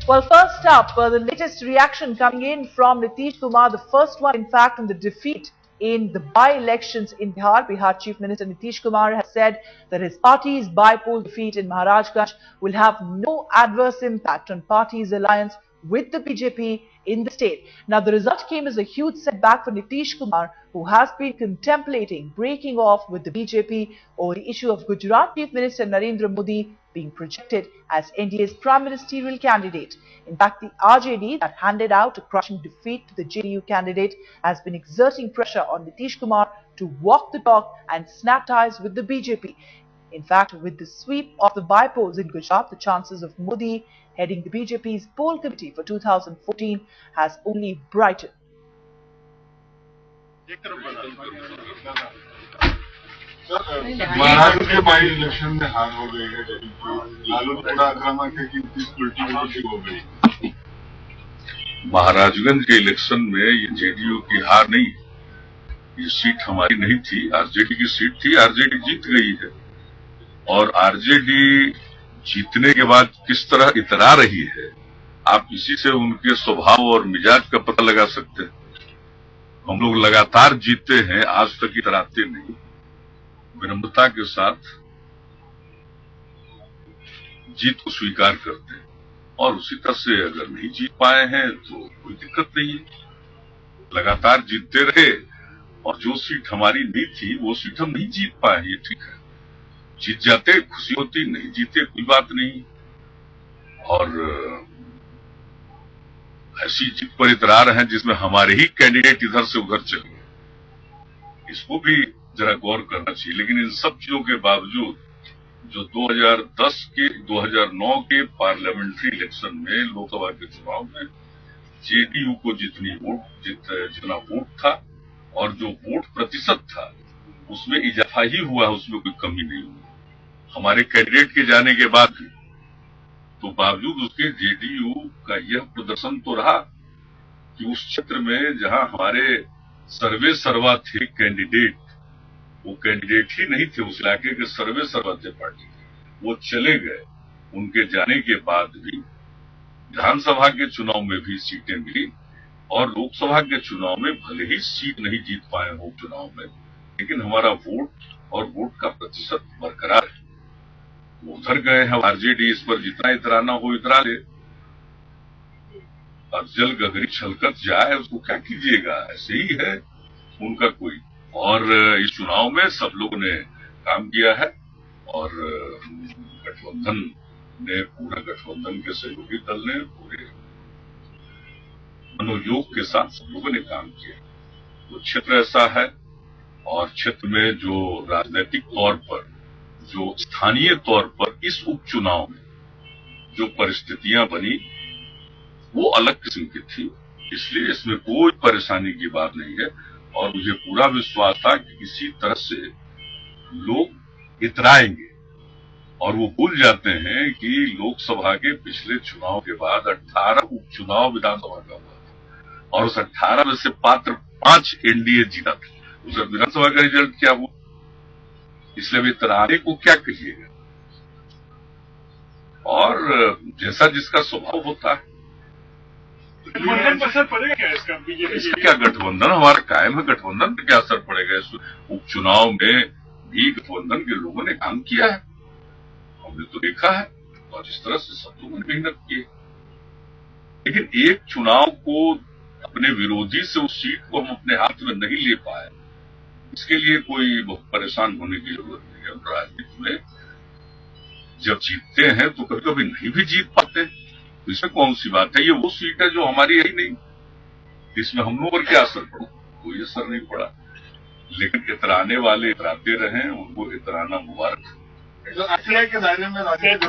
Well, first up, the latest reaction coming in from Nitish Kumar, the first one, in fact, in the defeat in the by-elections in Bihar. Bihar Chief Minister Nitish Kumar has said that his party's by-poll defeat in Maharajganj will have no adverse impact on party's alliance with the BJP in the state. Now, the result came as a huge setback for Nitish Kumar, who has been contemplating breaking off with the BJP over the issue of Gujarat Chief Minister Narendra Modi being projected as NDA's prime ministerial candidate. In fact, the RJD that handed out a crushing defeat to the JDU candidate has been exerting pressure on Nitish Kumar to walk the talk and snap ties with the BJP. In fact, with the sweep of the by-polls in Gujarat, the chances of Modi heading the BJP's poll committee for 2014 has only brightened. Maharashtra के by election में हार हो गई है, लालू थोड़ा आक्रामक है कि उल्टी हो गई। महाराजगंज के इलेक्शन में ये जेडीयू की हार नहीं, ये सीट हमारी नहीं थी, आरजेडी की सीट थी। आरजेडी जीत गई है और आरजेडी जीतने के बाद किस तरह इतरा रही है, आप इसी से उनके स्वभाव और मिजाज का पता लगा सकते हैं। हम लोग लगातार जीतते हैं, आज तक इतराते नहीं, विनम्रता के साथ जीत को स्वीकार करते हैं और उसी तरह से अगर नहीं जीत पाए हैं तो कोई दिक्कत नहीं है, लगातार जीतते रहे और जो सीट हमारी नहीं थी वो सीट हम नहीं जीत पाए, ये ठीक है। जीत जाते खुशी होती, नहीं जीते कोई बात नहीं। और ऐसी जीत पर इतरा रहे हैं जिसमें हमारे ही कैंडिडेट इधर से उधर चले गए, इसको भी जरा गौर करना चाहिए। लेकिन इन सब चीजों के बावजूद जो 2010 के 2009 के पार्लियामेंट्री इलेक्शन में, लोकसभा के चुनाव में जेडीयू को जितना वोट था और जो वोट प्रतिशत था उसमें इजाफा ही हुआ, उसमें कोई कमी नहीं हुई हमारे कैंडिडेट के जाने के बाद भी। तो बावजूद उसके जेडीयू का यह प्रदर्शन तो रहा कि उस क्षेत्र में जहां हमारे सर्वे सर्वा थे कैंडिडेट, वो कैंडिडेट ही नहीं थे, उस इलाके के सर्वे सर्वा थे पार्टी, वो चले गए। उनके जाने के बाद भी विधानसभा के चुनाव में भी सीटें मिली और लोकसभा के चुनाव में भले ही सीट नहीं जीत पाए हो चुनाव में, लेकिन हमारा वोट और वोट का प्रतिशत बरकरार है। वो उधर गए हैं, आरजेडी इस पर जितना इतराना हो इतरा ले, अब जल गगरी छलकत जाए उसको क्या कीजिएगा, ऐसे ही है उनका कोई। और इस चुनाव में सब लोगों ने काम किया है और गठबंधन ने, पूरा गठबंधन के सहयोगी दल ने पूरे मनोयोग के साथ सब लोगों ने काम किया। तो क्षेत्र ऐसा है और क्षेत्र में जो राजनीतिक तौर पर, जो स्थानीय तौर पर इस उपचुनाव में जो परिस्थितियां बनी वो अलग किस्म की थी, इसलिए इसमें कोई परेशानी की बात नहीं है। और मुझे पूरा विश्वास था कि किसी तरह से लोग इतराएंगे और वो भूल जाते हैं कि लोकसभा के पिछले चुनाव के बाद 18 उपचुनाव विधानसभा का हुआ था और उस 18 में से पात्र 5 एनडीए जीता था। उस विधानसभा का रिजल्ट क्या हुआ, इसलिए भी इतराने को क्या कहिएगा। और जैसा जिसका स्वभाव होता है, गठबंधन पर असर पड़ेगा क्या इसका? बीजेपी क्या गठबंधन हमारा कायम है, गठबंधन पर क्या असर पड़ेगा? इस उपचुनाव में भी गठबंधन के लोगों ने काम किया है, हमने तो देखा है और इस तरह से सब लोगों ने मेहनत की है। लेकिन एक चुनाव को अपने विरोधी से उस सीट को हम अपने हाथ में नहीं ले पाए, इसके लिए कोई बहुत परेशान होने की जरूरत नहीं है। राजनीति में जब जीतते हैं तो कभी कभी नहीं भी जीत पाते, तो इसमें कौन सी बात है। ये वो सीट है जो हमारी है ही नहीं, इसमें हम लोगों पर क्या असर पड़ा, कोई असर नहीं पड़ा। लेकिन इतराने वाले इतराते रहे, उनको इतराना मुबारक। जो आश्रय के दायरे में राजनीति